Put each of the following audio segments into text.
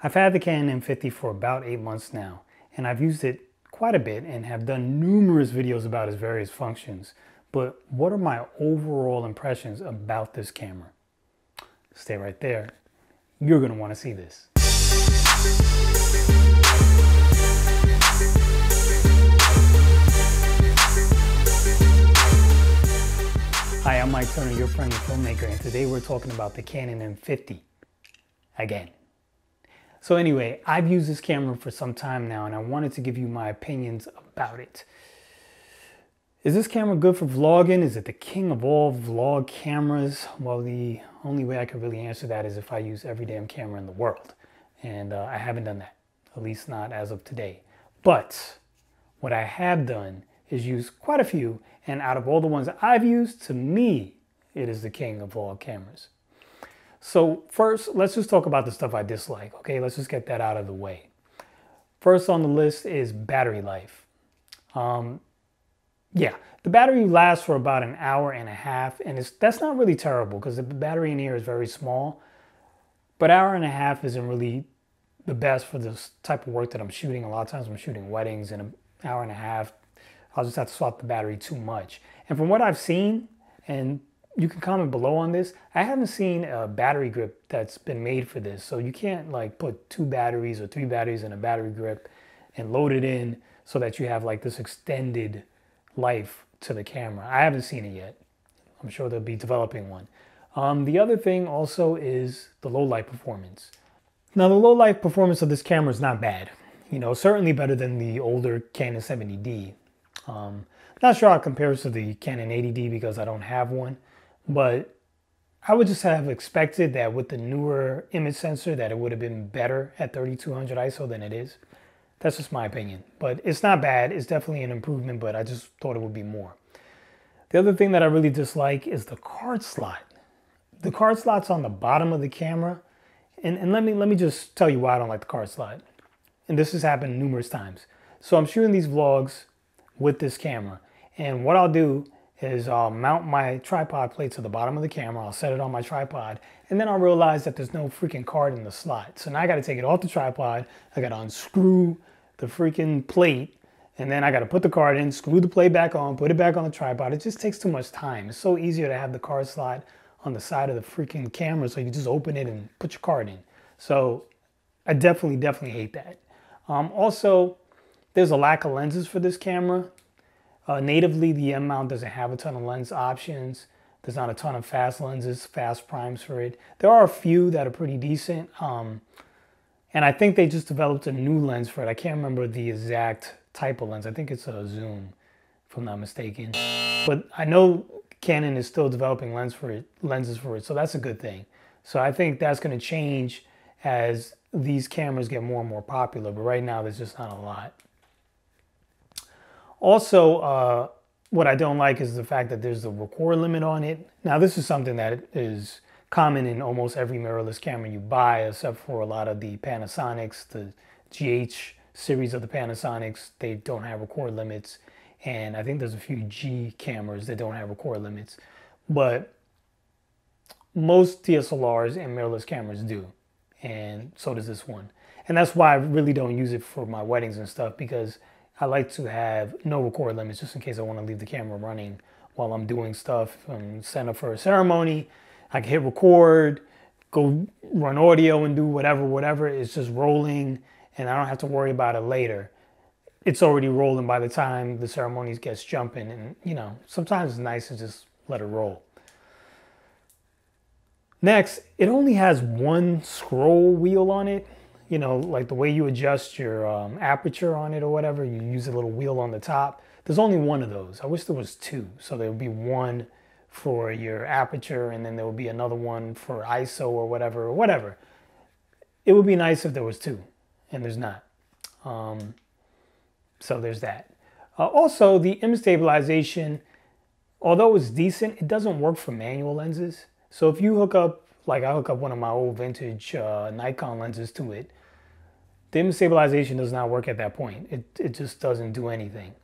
I've had the Canon M50 for about 8 months now, and I've used it quite a bit and have done numerous videos about its various functions. But what are my overall impressions about this camera? Stay right there. You're going to want to see this. Hi, I'm Mike Turner, your friendly filmmaker, and today we're talking about the Canon M50 again. So anyway, I've used this camera for some time now, and I wanted to give you my opinions about it. Is this camera good for vlogging? Is it the king of all vlog cameras? Well, the only way I could really answer that is if I use every damn camera in the world. And I haven't done that, at least not as of today. But what I have done is use quite a few, and out of all the ones I've used, to me, it is the king of vlog cameras. So first, let's just talk about the stuff I dislike, okay? Let's just get that out of the way. First on the list is battery life. Yeah, the battery lasts for about an hour and a half, and that's not really terrible because the battery in here is very small, but hour and a half isn't really the best for this type of work that I'm shooting. A lot of times I'm shooting weddings, and an hour and a half, I'll just have to swap the battery too much. And from what I've seen, and you can comment below on this, I haven't seen a battery grip that's been made for this. So you can't like put 2 batteries or 3 batteries in a battery grip and load it in so that you have like this extended life to the camera. I haven't seen it yet. I'm sure they'll be developing one. The other thing also is the low light performance. Now the low light performance of this camera is not bad. You know, certainly better than the older Canon 70D. Not sure how it compares to the Canon 80D because I don't have one. But I would just have expected that with the newer image sensor that it would have been better at 3200 ISO than it is. That's just my opinion. But it's not bad. It's definitely an improvement, but I just thought it would be more. The other thing that I really dislike is the card slot. The card slot's on the bottom of the camera. And let me just tell you why I don't like the card slot. And this has happened numerous times. So I'm shooting these vlogs with this camera. And what I'll do is I'll mount my tripod plate to the bottom of the camera, I'll set it on my tripod, and then I'll realize that there's no freaking card in the slot. So now I gotta take it off the tripod, I gotta unscrew the freaking plate, and then I gotta put the card in, screw the plate back on, put it back on the tripod. It just takes too much time. It's so easier to have the card slot on the side of the freaking camera so you can just open it and put your card in. So I definitely hate that. Also, there's a lack of lenses for this camera. Natively, the M mount doesn't have a ton of lens options. There's not a ton of fast lenses, fast primes for it. There are a few that are pretty decent. And I think they just developed a new lens for it. I can't remember the exact type of lens. I think it's a zoom, if I'm not mistaken. But I know Canon is still developing lenses for it, so that's a good thing. So I think that's going to change as these cameras get more and more popular. But right now, there's just not a lot. Also, what I don't like is the fact that there's a record limit on it. Now, this is something that is common in almost every mirrorless camera you buy, except for a lot of the Panasonics, the GH series of the Panasonics. They don't have record limits. And I think there's a few G cameras that don't have record limits. But most DSLRs and mirrorless cameras do. And so does this one. And that's why I really don't use it for my weddings and stuff, because I like to have no record limits just in case I want to leave the camera running while I'm doing stuff and set up for a ceremony. I can hit record, go run audio and do whatever. It's just rolling and I don't have to worry about it later. It's already rolling by the time the ceremony gets jumping, and you know, sometimes it's nice to just let it roll. Next, it only has one scroll wheel on it. You know, like the way you adjust your aperture on it or whatever, you use a little wheel on the top. There's only one of those. I wish there was 2. So there would be one for your aperture, and then there would be another one for ISO or whatever. It would be nice if there was 2, and there's not. So there's that. Also, the image stabilization, although it's decent, it doesn't work for manual lenses. So if you hook up, like I hook up one of my old vintage Nikon lenses to it, the image stabilization does not work at that point. It just doesn't do anything.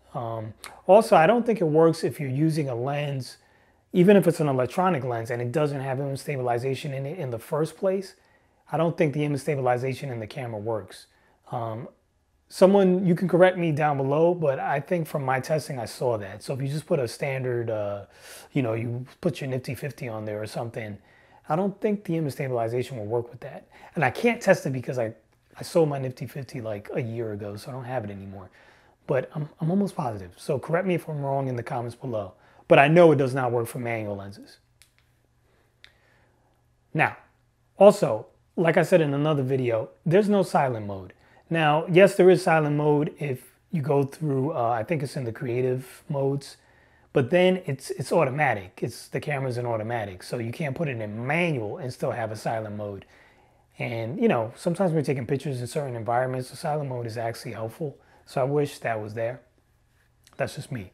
Also, I don't think it works if you're using a lens, even if it's an electronic lens and it doesn't have image stabilization in it in the first place. I don't think the image stabilization in the camera works. Someone, you can correct me down below, but I think from my testing, I saw that. So if you just put a standard, you put your Nifty 50 on there or something, I don't think the image stabilization will work with that. And I can't test it because I sold my Nifty 50 like a year ago, so I don't have it anymore. But I'm almost positive. So correct me if I'm wrong in the comments below. But I know it does not work for manual lenses. Now, also, like I said in another video, there's no silent mode. Now, yes, there is silent mode if you go through, I think it's in the creative modes, but then it's automatic. The camera's in automatic, so you can't put it in manual and still have a silent mode. And, sometimes when you're taking pictures in certain environments, the silent mode is actually helpful. So I wish that was there. That's just me.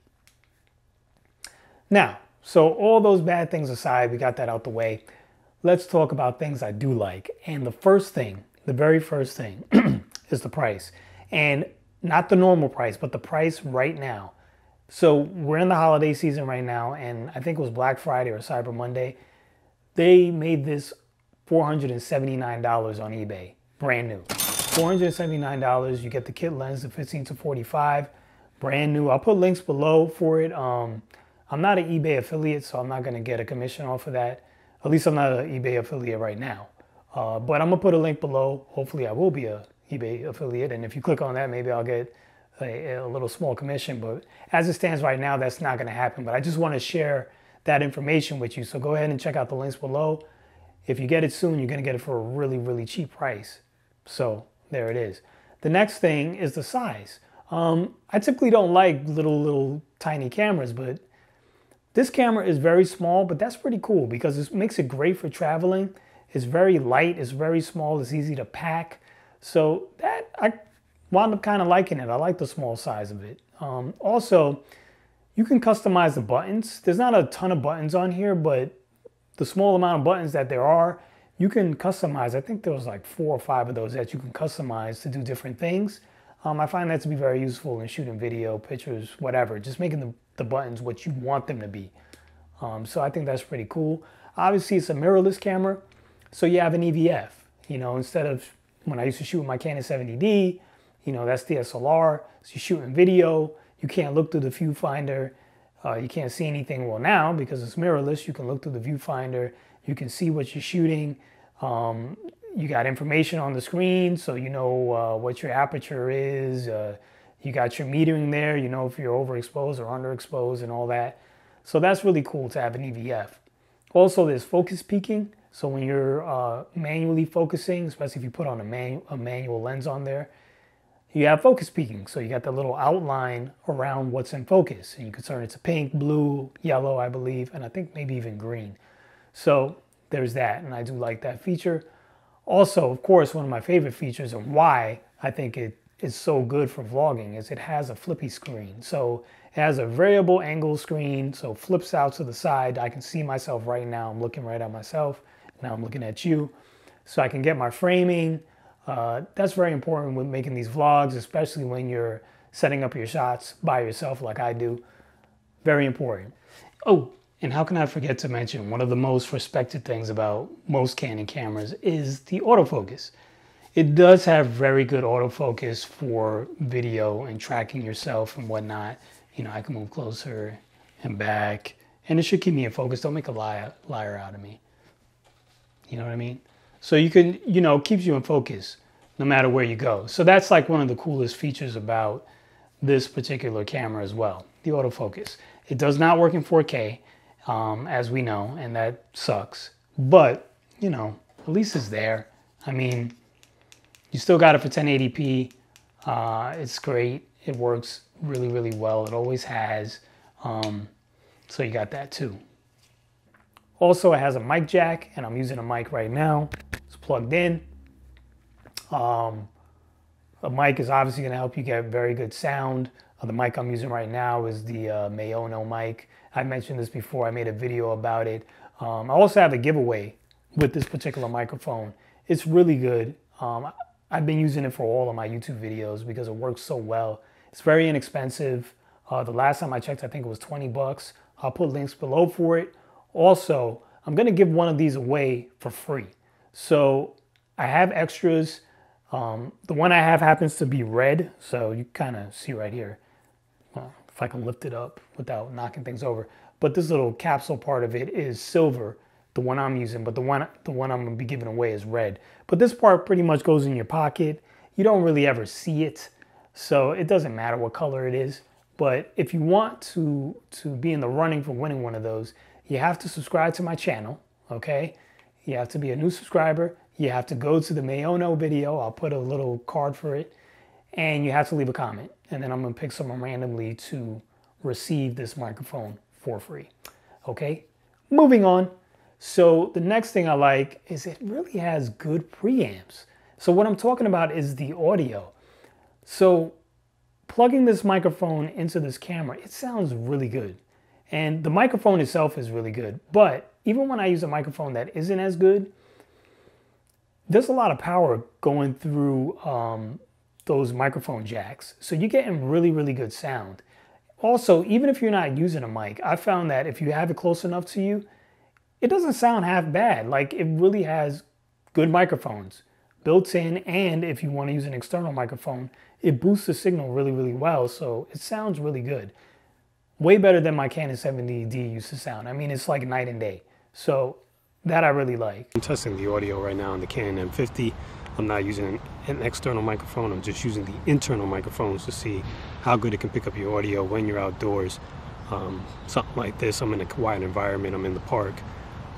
Now, so all those bad things aside, we got that out the way. Let's talk about things I do like. And the first thing, the very first thing is the price. And not the normal price, but the price right now. So we're in the holiday season right now, and I think it was Black Friday or Cyber Monday. They made this $479 on eBay, brand new. $479, you get the kit lens, the 15 to 45, brand new. I'll put links below for it. I'm not an eBay affiliate, so I'm not gonna get a commission off of that. At least I'm not an eBay affiliate right now. But I'm gonna put a link below. Hopefully I will be a eBay affiliate, and if you click on that, maybe I'll get a little small commission. But as it stands right now, that's not gonna happen. But I just wanna share that information with you. So go ahead and check out the links below. If you get it soon, you're gonna get it for a really, really cheap price. So there it is. The next thing is the size. I typically don't like little tiny cameras, but this camera is very small, but that's pretty cool because it makes it great for traveling. It's very light, it's very small, it's easy to pack. So that, I wound up kind of liking it. I like the small size of it. Also, you can customize the buttons. There's not a ton of buttons on here, but the small amount of buttons that there are, you can customize. I think there was like 4 or 5 of those that you can customize to do different things. I find that to be very useful in shooting video, pictures, whatever. Just making the buttons what you want them to be. So I think that's pretty cool. Obviously, it's a mirrorless camera, so you have an EVF. Instead of when I used to shoot with my Canon 70D, that's DSLR. So you're shooting video, you can't look through the viewfinder. You can't see anything. Well, now, because it's mirrorless, you can look through the viewfinder. You can see what you're shooting. You got information on the screen, so you know what your aperture is. You got your metering there, if you're overexposed or underexposed and all that. So that's really cool to have an EVF. Also, there's focus peaking. So when you're manually focusing, especially if you put on a manual lens on there, you have focus peaking. So you got the little outline around what's in focus. And you can turn it to pink, blue, yellow, I believe, and I think maybe even green. So there's that, and I do like that feature. Also, of course, one of my favorite features and why I think it is so good for vlogging is it has a flippy screen. So it has a variable angle screen, so it flips out to the side. I can see myself right now. I'm looking right at myself. Now I'm looking at you. So I can get my framing. That's very important when making these vlogs, especially when you're setting up your shots by yourself like I do. Very important. Oh, and how can I forget to mention one of the most respected things about most Canon cameras is the autofocus. It does have very good autofocus for video and tracking yourself and whatnot. I can move closer and back, and it should keep me in focus. Don't make a liar out of me. You know what I mean? So you can, keeps you in focus no matter where you go. So that's like one of the coolest features about this particular camera as well, the autofocus. It does not work in 4K, as we know, and that sucks. But, at least it's there. I mean, you still got it for 1080p. It's great. It works really, really well. It always has. So you got that too. Also, it has a mic jack, and I'm using a mic right now. It's plugged in. A mic is obviously going to help you get very good sound. The mic I'm using right now is the Mayono mic. I mentioned this before. I made a video about it. I also have a giveaway with this particular microphone. It's really good. I've been using it for all of my YouTube videos because it works so well. It's very inexpensive. The last time I checked, I think it was 20 bucks. I'll put links below for it. Also, I'm going to give one of these away for free. So I have extras. The one I have happens to be red, so you kind of see right here. If I can lift it up without knocking things over. But this little capsule part of it is silver, the one I'm using, but the one I'm gonna be giving away is red. But this part pretty much goes in your pocket. You don't really ever see it, so it doesn't matter what color it is. But if you want to be in the running for winning one of those, you have to subscribe to my channel, okay? You have to be a new subscriber. You have to go to the Mayono video. I'll put a little card for it. And you have to leave a comment. And then I'm going to pick someone randomly to receive this microphone for free. Okay, moving on. So the next thing I like is it really has good preamps. So what I'm talking about is the audio. So plugging this microphone into this camera, it sounds really good. And the microphone itself is really good. But even when I use a microphone that isn't as good, there's a lot of power going through those microphone jacks. So you're getting really, really good sound. Also, even if you're not using a mic, I found that if you have it close enough to you, it doesn't sound half bad. Like, it really has good microphones built in, and if you want to use an external microphone, it boosts the signal really, really well. So it sounds really good. Way better than my Canon 70D used to sound. I mean, it's like night and day. So that I really like. I'm testing the audio right now on the Canon M50. I'm not using an external microphone. I'm just using the internal microphones to see how good it can pick up your audio when you're outdoors. Something like this, I'm in a quiet environment. I'm in the park.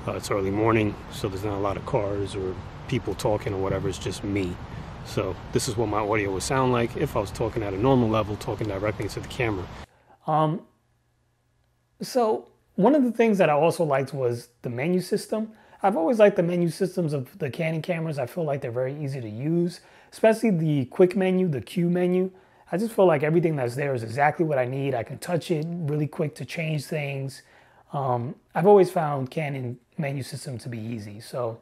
It's early morning, so there's not a lot of cars or people talking or whatever. It's just me. So this is what my audio would sound like if I was talking at a normal level, talking directly into the camera. So one of the things that I also liked was the menu system. I've always liked the menu systems of the Canon cameras. I feel like they're very easy to use, especially the quick menu, the Q menu. I just feel like everything that's there is exactly what I need. I can touch it really quick to change things. I've always found Canon menu system to be easy. So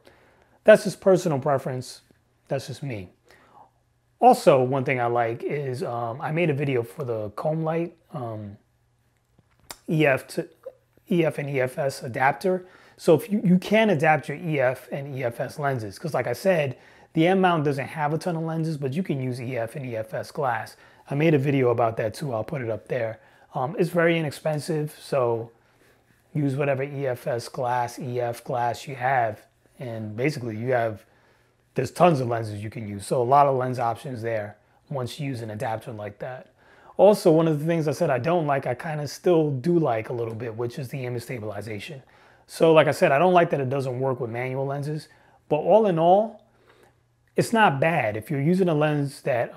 that's just personal preference. That's just me. Also, one thing I like is I made a video for the comb light EF and EFS adapter. So if you can adapt your EF and EFS lenses, because like I said, the M mount doesn't have a ton of lenses, but you can use EF and EFS glass. I made a video about that too. I'll put it up there. It's very inexpensive, so use whatever EFS glass, EF glass you have, and basically there's tons of lenses you can use. So a lot of lens options there once you use an adapter like that. Also, one of the things I said I don't like, I kind of still do like a little bit, which is the image stabilization. So like I said, I don't like that it doesn't work with manual lenses, but all in all, it's not bad. If you're using a lens that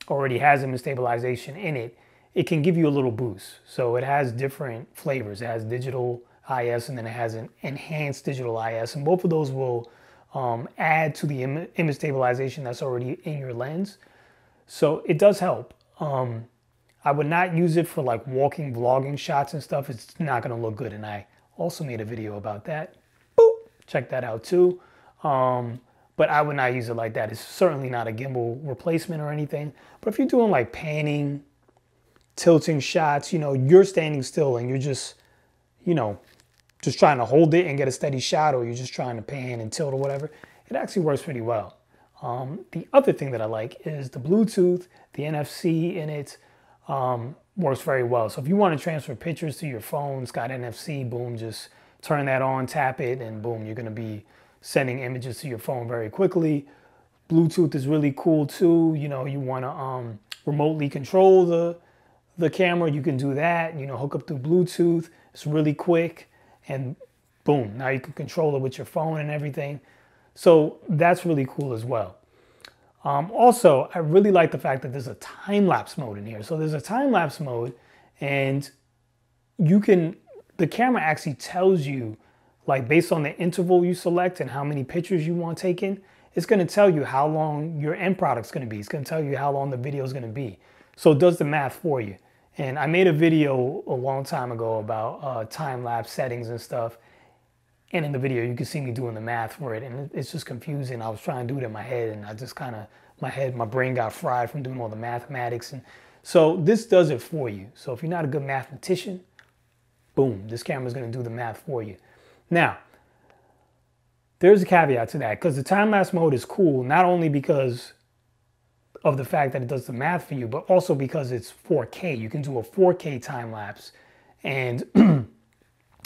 already has image stabilization in it, it can give you a little boost. So it has different flavors. It has digital IS and then it has an enhanced digital IS, and both of those will add to the image stabilization that's already in your lens. So it does help. I would not use it for like walking, vlogging shots and stuff. It's not going to look good, and I also made a video about that. Boop! Check that out too. But I would not use it like that. It's certainly not a gimbal replacement or anything. But if you're doing like panning, tilting shots, you're standing still and you're just, just trying to hold it and get a steady shot, or you're just trying to pan and tilt or whatever, it actually works pretty well. The other thing that I like is the Bluetooth, the NFC in it works very well. So if you want to transfer pictures to your phone, it's got NFC, boom, just turn that on, tap it, and boom, you're going to be sending images to your phone very quickly. Bluetooth is really cool too. You want to remotely control the camera, you can do that, hook up through Bluetooth. It's really quick, and boom, now you can control it with your phone and everything. So that's really cool as well. Also, I really like the fact that there's a time-lapse mode in here. So there's a time-lapse mode, and the camera actually tells you, like based on the interval you select and how many pictures you want taken, it's going to tell you how long your end product's going to be. It's going to tell you how long the video is going to be. So it does the math for you. And I made a video a long time ago about time-lapse settings and stuff. And in the video, you can see me doing the math for it. And it's just confusing. I was trying to do it in my head, and I just kind of, my brain got fried from doing all the mathematics. And so this does it for you. So if you're not a good mathematician, boom, this camera is going to do the math for you. Now, There's a caveat to that, because the time-lapse mode is cool, not only because of the fact that it does the math for you, but also because it's 4K. You can do a 4K time-lapse. And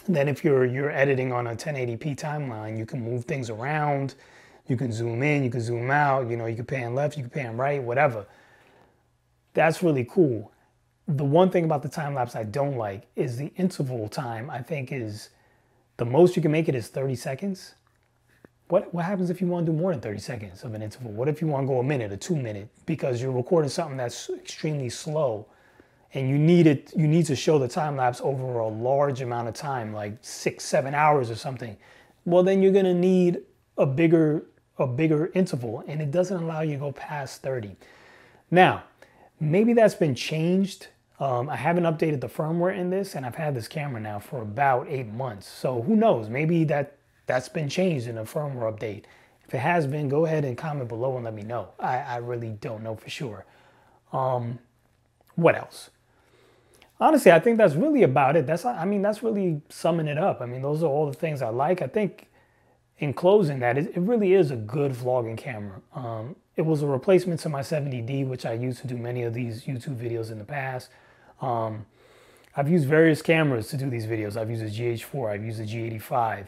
then if you're editing on a 1080p timeline, you can move things around, you can zoom in, you can zoom out, you know, you can pan left, you can pan right, whatever. That's really cool. The one thing about the time-lapse I don't like is the interval time. I think is the most you can make it is 30 seconds. What happens if you want to do more than 30 seconds of an interval? What if you want to go a minute or 2 minutes because you're recording something that's extremely slow and you need to show the time lapse over a large amount of time, like 6, 7 hours or something? Well, then you're going to need a bigger interval, and it doesn't allow you to go past 30. Now, maybe that's been changed. I haven't updated the firmware in this, and I've had this camera now for about 8 months. So who knows? Maybe that's been changed in a firmware update. If it has been, go ahead and comment below and let me know. I really don't know for sure. What else? Honestly, I think that's really about it. That's really summing it up. I mean, those are all the things I like. I think in closing that, it really is a good vlogging camera. It was a replacement to my 70D, which I used to do many of these YouTube videos in the past. I've used various cameras to do these videos. I've used a GH4, I've used a G85.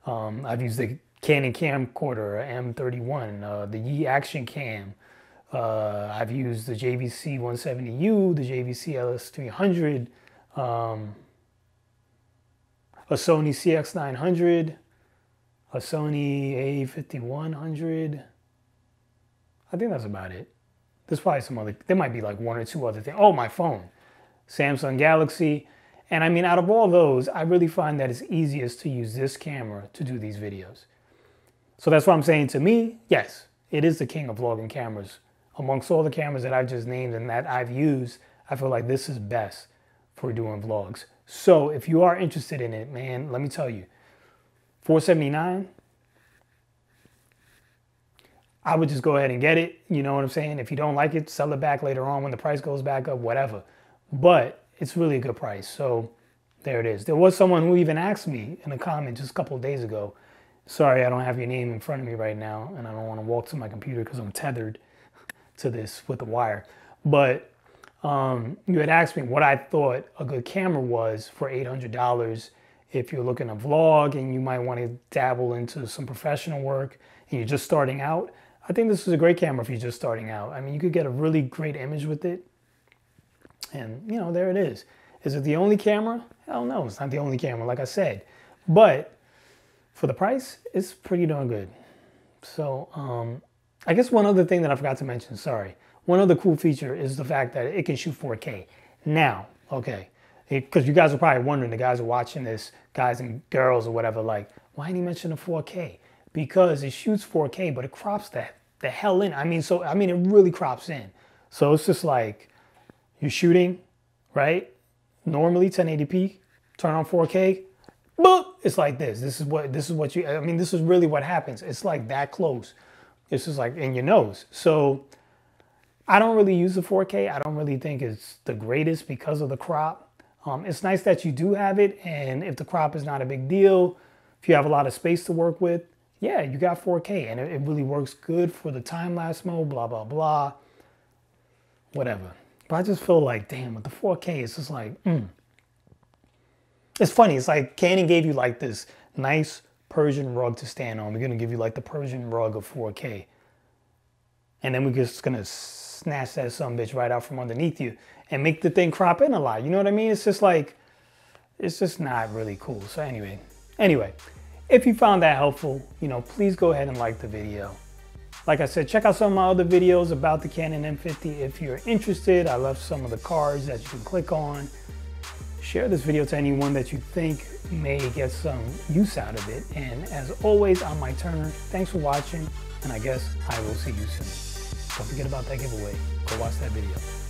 I've used the Canon camcorder M31, the Yi Action Cam. I've used the JVC 170U, the JVC LS300, a Sony CX900, a Sony A5100. I think that's about it. There's probably some other, there might be like 1 or 2 other things. Oh, my phone, Samsung Galaxy. And I mean, out of all those, I really find that it's easiest to use this camera to do these videos. So that's what I'm saying. To me, yes, it is the king of vlogging cameras. Amongst all the cameras that I've just named and that I've used, I feel like this is best for doing vlogs. So if you are interested in it, man, let me tell you, $479, I would just go ahead and get it. You know what I'm saying? If you don't like it, sell it back later on when the price goes back up, whatever. But it's really a good price. So there it is. There was someone who even asked me in a comment just a couple of days ago, sorry, I don't have your name in front of me right now, and I don't want to walk to my computer because I'm tethered to this with the wire. But you had asked me what I thought a good camera was for $800 if you're looking to vlog and you might want to dabble into some professional work and you're just starting out. I think this is a great camera if you're just starting out. I mean, you could get a really great image with it. And, you know, there it is. Is it the only camera? Hell no, it's not the only camera, like I said. But for the price, it's pretty darn good. So, I guess one other thing that I forgot to mention, sorry. One other cool feature is the fact that it can shoot 4K. Now, okay, because you guys are probably wondering, the guys who are watching this, guys and girls or whatever, like, why didn't he mention the 4K? Because it shoots 4K, but it crops the hell in. I mean, it really crops in. So it's just like, you're shooting, right? Normally 1080p, turn on 4K, boop, it's like this. This is what you, I mean, this is really what happens. It's like that close. It's just like in your nose. So I don't really use the 4K. I don't really think it's the greatest because of the crop. It's nice that you do have it. And if the crop is not a big deal, if you have a lot of space to work with, yeah, you got 4K. And it really works good for the time-lapse mode, blah, blah, blah, whatever. But I just feel like, damn, with the 4K, it's just like, It's funny. It's like Canon gave you like this nice Persian rug to stand on. We're going to give you like the Persian rug of 4K. And then we're just going to snatch that sumbitch right out from underneath you and make the thing crop in a lot. You know what I mean? It's just like, it's just not really cool. So anyway, if you found that helpful, you know, please go ahead and like the video. Like I said, check out some of my other videos about the Canon M50 if you're interested. I left some of the cards that you can click on. Share this video to anyone that you think may get some use out of it. And as always, I'm Mike Turner. Thanks for watching, and I guess I will see you soon. Don't forget about that giveaway. Go watch that video.